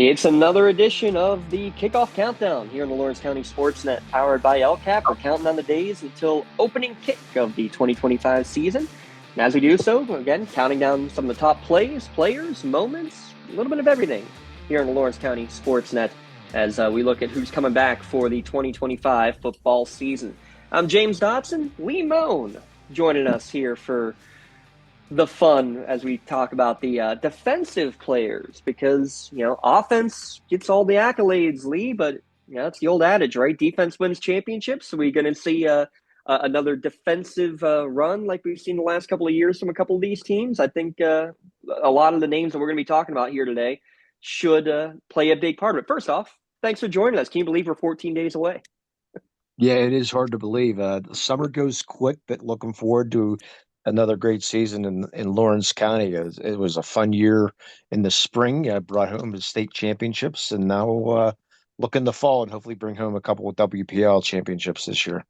It's another edition of the Kickoff Countdown here on the Lawrence County Sportsnet, powered by LCAP. We're counting on the days until opening kick of the 2025 season. And as we do so, again, counting down some of the top plays, players, moments, a little bit of everything here on the Lawrence County Sportsnet as we look at who's coming back for the 2025 football season. I'm James Dotson. Lee Moan joining us here for the fun as we talk about the defensive players, because offense gets all the accolades, Lee, but it's the old adage, right? Defense wins championships. So we're going to see another defensive run like we've seen the last couple of years from a couple of these teams. I think a lot of the names that we're going to be talking about here today should play a big part of it. First off, thanks for joining us. Can you believe we're 14 days away? Yeah, it is hard to believe. The summer goes quick, but looking forward to another great season in Lawrence County. It was a fun year in the spring. I brought home the state championships, and now look in the fall and hopefully bring home a couple of WPL championships this year.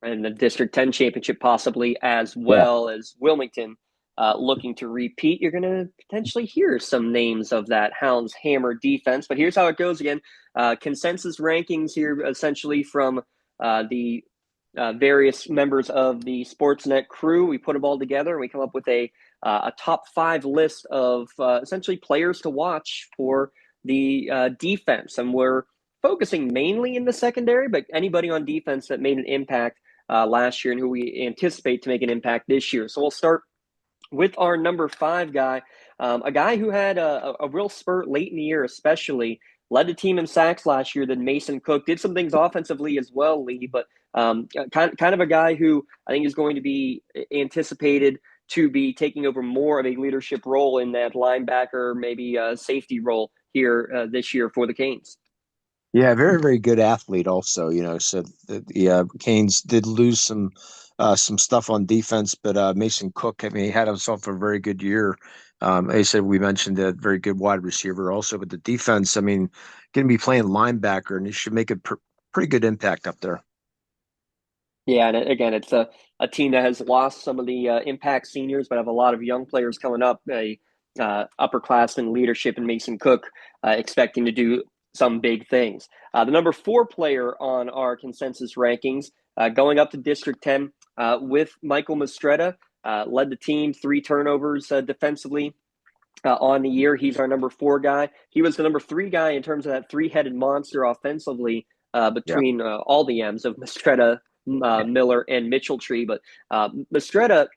And the District 10 championship possibly, as Yeah. well as Wilmington looking to repeat. You're going to potentially hear some names of that Hounds Hammer defense. But here's how it goes again. Consensus rankings here essentially from the various members of the Sportsnet crew. We put them all together and we come up with a top five list of essentially players to watch for the defense. And we're focusing mainly in the secondary, but anybody on defense that made an impact last year and who we anticipate to make an impact this year. So we'll start with our number five guy, a guy who had a real spurt late in the year, especially led the team in sacks last year. Then Mason Cook did some things offensively as well, Lee, but kind of a guy who I think is going to be anticipated to be taking over more of a leadership role in that linebacker, maybe safety role here this year for the Canes. Yeah, very, very good athlete also, so the Canes did lose some stuff on defense, but Mason Cook, I mean, he had himself a very good year. I said we mentioned a very good wide receiver also, but the defense, I mean, going to be playing linebacker, and he should make a pretty good impact up there. Yeah, and again, it's a team that has lost some of the impact seniors, but have a lot of young players coming up. A upperclassman leadership in Mason Cook, expecting to do some big things. The number four player on our consensus rankings, going up to District 10 with Michael Mistretta, led the team, 3 turnovers defensively on the year. He's our number four guy. He was the number 3 guy in terms of that three-headed monster offensively Yeah. between all the M's of Mistretta, Miller, and Mitchell Tree. But Mistretta,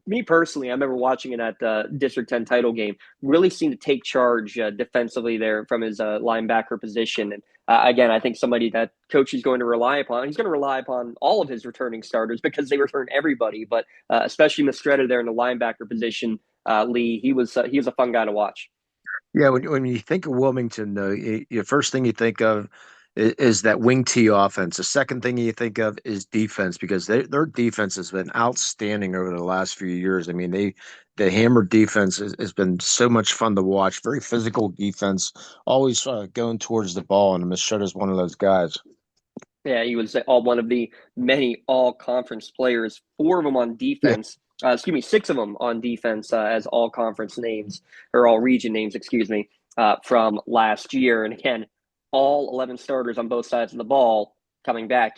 me personally, I remember watching it at the District 10 title game, really seemed to take charge defensively there from his linebacker position. And again, I think somebody that coach is going to rely upon. He's going to rely upon all of his returning starters because they return everybody, but especially Mistretta there in the linebacker position. Lee, he was a fun guy to watch. Yeah, when you think of Wilmington, though, the first thing you think of is that wing T offense. The second thing you think of is defense because their defense has been outstanding over the last few years. I mean, the Hammer defense has been so much fun to watch. Very physical defense, always going towards the ball, and Machado is one of those guys. Yeah, he was all one of the many all-conference players. 4 of them on Yeah, defense. 6 of them on defense as all-conference names or all-region names. Excuse me, from last year. And again, all 11 starters on both sides of the ball coming back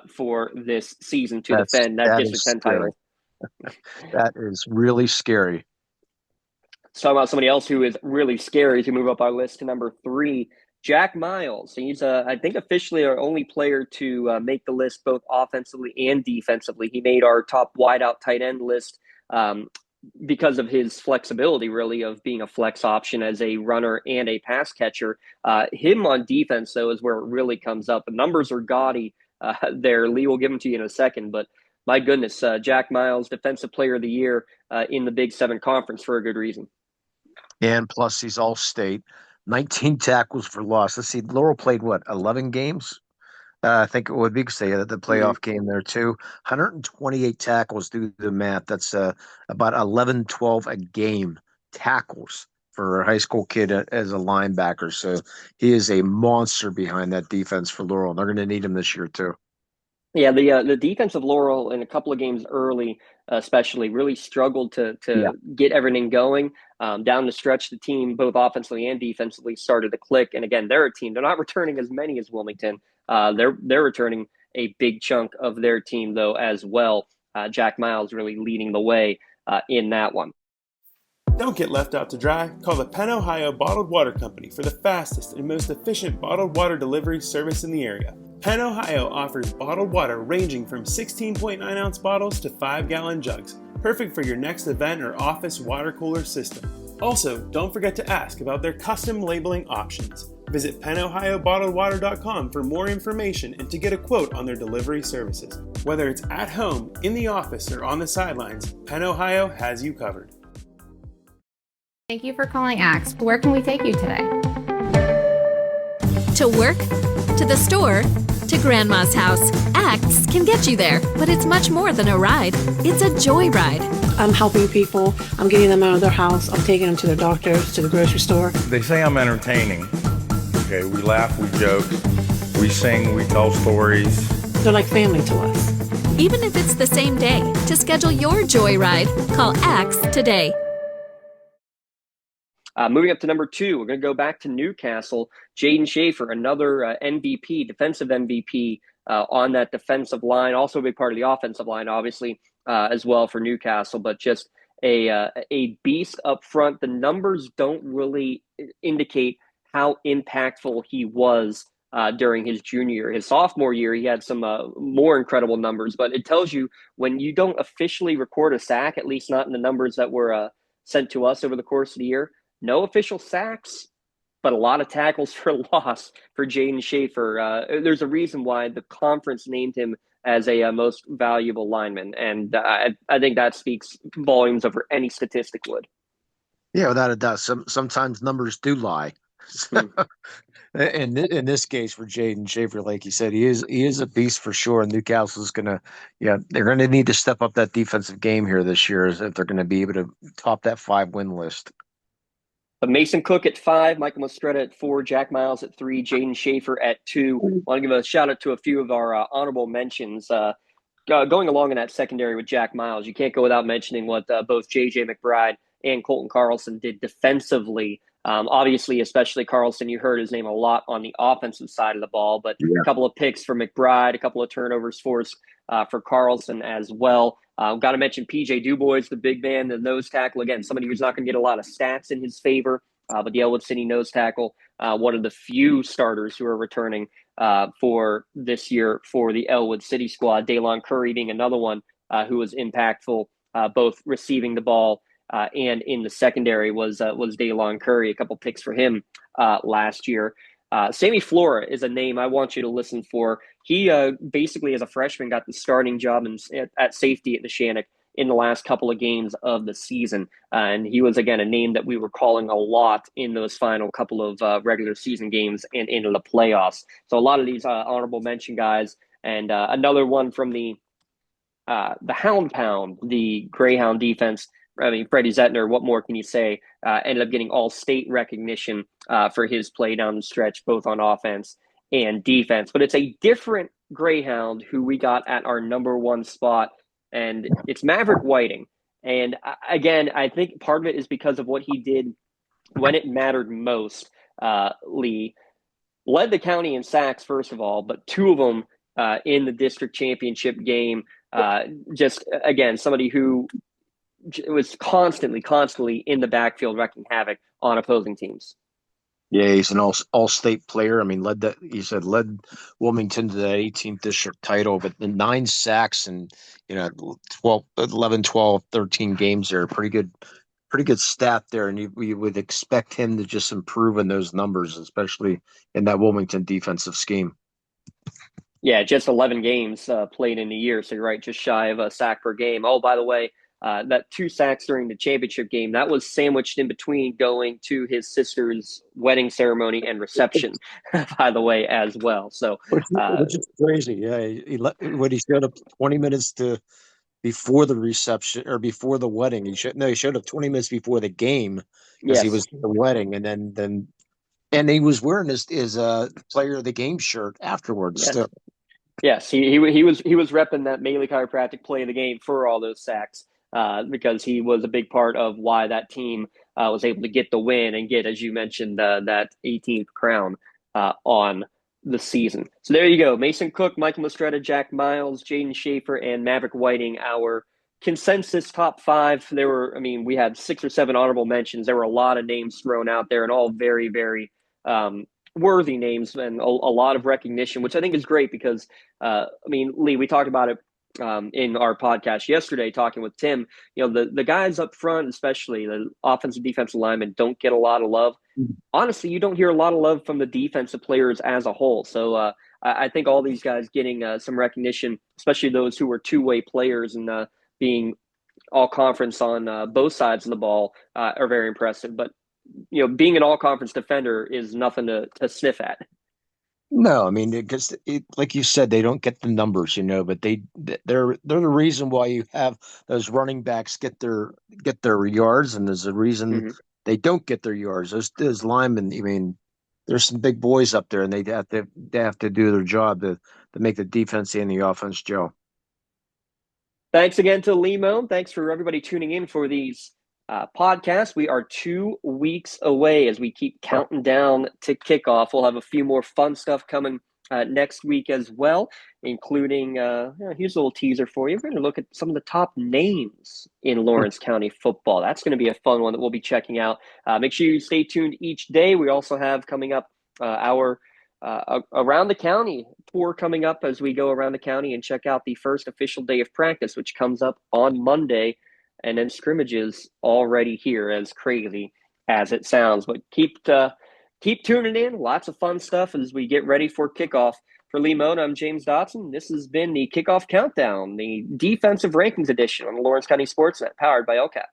for this season to defend that that District is 10 scary. title. That is really scary. Let's talk about somebody else who is really scary to move up our list to number 3, Jack Miles. He's, I think, officially our only player to make the list both offensively and defensively. He made our top wideout tight end list because of his flexibility, really, of being a flex option as a runner and a pass catcher. Him on defense, though, is where it really comes up. The numbers are gaudy there. Lee will give them to you in a second, but my goodness, Jack Miles, Defensive Player of the Year in the Big Seven Conference for a good reason. And plus, he's all state. 19 tackles for loss. Let's see, Laurel played what, 11 games? I think it would be because they had the Mm-hmm. playoff game there too. 128 tackles, do the math. That's about 11, 12 a game tackles for a high school kid as a linebacker. So he is a monster behind that defense for Laurel. They're going to need him this year too. Yeah, the defensive Laurel in a couple of games early, especially, really struggled Yeah. to get everything going. Down the stretch, the team, both offensively and defensively, started to click. And again, they're a team. They're not returning as many as Wilmington. They're returning a big chunk of their team though as well. Jack Miles really leading the way in that one. Don't get left out to dry. Call the Penn Ohio Bottled Water Company for the fastest and most efficient bottled water delivery service in the area. Penn Ohio offers bottled water ranging from 16.9-ounce bottles to 5-gallon jugs, perfect for your next event or office water cooler system. Also, don't forget to ask about their custom labeling options. Visit PenOhioBottledWater.com for more information and to get a quote on their delivery services. Whether it's at home, in the office, or on the sidelines, Penn Ohio has you covered. Thank you for calling Axe. Where can we take you today? To work, to the store, to Grandma's house. Axe can get you there, but it's much more than a ride. It's a joyride. I'm helping people. I'm getting them out of their house. I'm taking them to their doctors, to the grocery store. They say I'm entertaining. Okay, we laugh, we joke, we sing, we tell stories. They're like family to us. Even if it's the same day, to schedule your joyride, call Axe today. Moving up to number 2, we're going to go back to Newcastle. Jaden Schaefer, another MVP, defensive MVP on that defensive line. Also a big part of the offensive line, obviously, as well for Newcastle. But just a beast up front. The numbers don't really indicate how impactful he was during his junior year. His sophomore year, he had some more incredible numbers. But it tells you when you don't officially record a sack, at least not in the numbers that were sent to us over the course of the year, no official sacks, but a lot of tackles for loss for Jaden Schaefer. There's a reason why the conference named him as a most valuable lineman, and I think that speaks volumes over any statistic would. Yeah, without a doubt. Sometimes numbers do lie. In this case for Jaden Schaefer, like you said, he is a beast for sure. And Newcastle's gonna, yeah, they're gonna need to step up that defensive game here this year if they're gonna be able to top that 5-win list. But Mason Cook at 5, Michael Mostretta at 4, Jack Miles at 3, Jaden Schaefer at 2. Want to give a shout out to a few of our honorable mentions. Going along in that secondary with Jack Miles, you can't go without mentioning what both J.J. McBride and Colton Carlson did defensively. Obviously, especially Carlson, you heard his name a lot on the offensive side of the ball, but Yeah. a couple of picks for McBride, a couple of turnovers forced for Carlson as well. Got to mention PJ Dubois, the big man, the nose tackle. Again, somebody who's not going to get a lot of stats in his favor, but the Elwood City nose tackle, one of the few starters who are returning for this year for the Elwood City squad. Daylon Curry being another one who was impactful, both receiving the ball and in the secondary was Daylon Curry. A couple picks for him last year. Sammy Flora is a name I want you to listen for. He basically, as a freshman, got the starting job at safety at Neshannock in the last couple of games of the season. And he was, again, a name that we were calling a lot in those final couple of regular season games and into the playoffs. So a lot of these honorable mention guys. And another one from the Hound Pound, the Greyhound defense. I mean, Freddie Zettner, what more can you say? Ended up getting all-state recognition for his play down the stretch, both on offense and defense. But it's a different Greyhound who we got at our number 1 spot, and it's Maverick Whiting. And again, I think part of it is because of what he did when it mattered most. Lee led the county in sacks, first of all, but 2 of them in the district championship game. Just, again, somebody who was constantly in the backfield wrecking havoc on opposing teams. Yeah, he's an all-state player. I mean, led Wilmington to that 18th district title, but the 9 sacks and 12, 11, 12, 13 games there, pretty good stat there, and you would expect him to just improve in those numbers, especially in that Wilmington defensive scheme. Yeah, just 11 games played in a year, so you're right, just shy of a sack per game. Oh, by the way, that 2 sacks during the championship game, that was sandwiched in between going to his sister's wedding ceremony and reception, by the way, as well. So, which is crazy. Yeah, when he showed up 20 minutes before the reception or before the wedding, he showed up 20 minutes before the game because he yes. was at the wedding, and then he was wearing his player of the game shirt afterwards. Yes. So, Yes, he was repping that Melee chiropractic play of the game for all those sacks because he was a big part of why that team was able to get the win and get, as you mentioned, that 18th crown on the season. So there you go. Mason Cook, Michael Mastretta, Jack Miles, Jaden Schaefer, and Maverick Whiting, our consensus top five. There were, I mean, we had 6 or 7 honorable mentions. There were a lot of names thrown out there and all very, very worthy names and a lot of recognition, which I think is great because I mean, Lee, we talked about it in our podcast yesterday, talking with Tim. You know, the guys up front, especially the offensive defensive linemen, don't get a lot of love. Honestly, you don't hear a lot of love from the defensive players as a whole. So I think all these guys getting some recognition, especially those who were two-way players and being all conference on both sides of the ball, are very impressive. But you know, being an all conference defender is nothing to sniff at. No, I mean, because like you said, they don't get the numbers, but they're the reason why you have those running backs get their yards, and there's a reason Mm-hmm. they don't get their yards. Those linemen, I mean, there's some big boys up there, and they have to do their job to make the defense and the offense gel. Thanks again to Limo. Thanks for everybody tuning in for these podcasts. We are 2 weeks away as we keep counting down to kickoff. We'll have a few more fun stuff coming next week as well, including here's a little teaser for you. We're going to look at some of the top names in Lawrence County football. That's going to be a fun one that we'll be checking out. Make sure you stay tuned each day. We also have coming up our around the county tour coming up as we go around the county and check out the first official day of practice, which comes up on Monday, and then scrimmages already here, as crazy as it sounds. But keep tuning in. Lots of fun stuff as we get ready for kickoff. For Lee Mona, I'm James Dotson. This has been the Kickoff Countdown, the defensive rankings edition on the Lawrence County Sportsnet, powered by LCAP.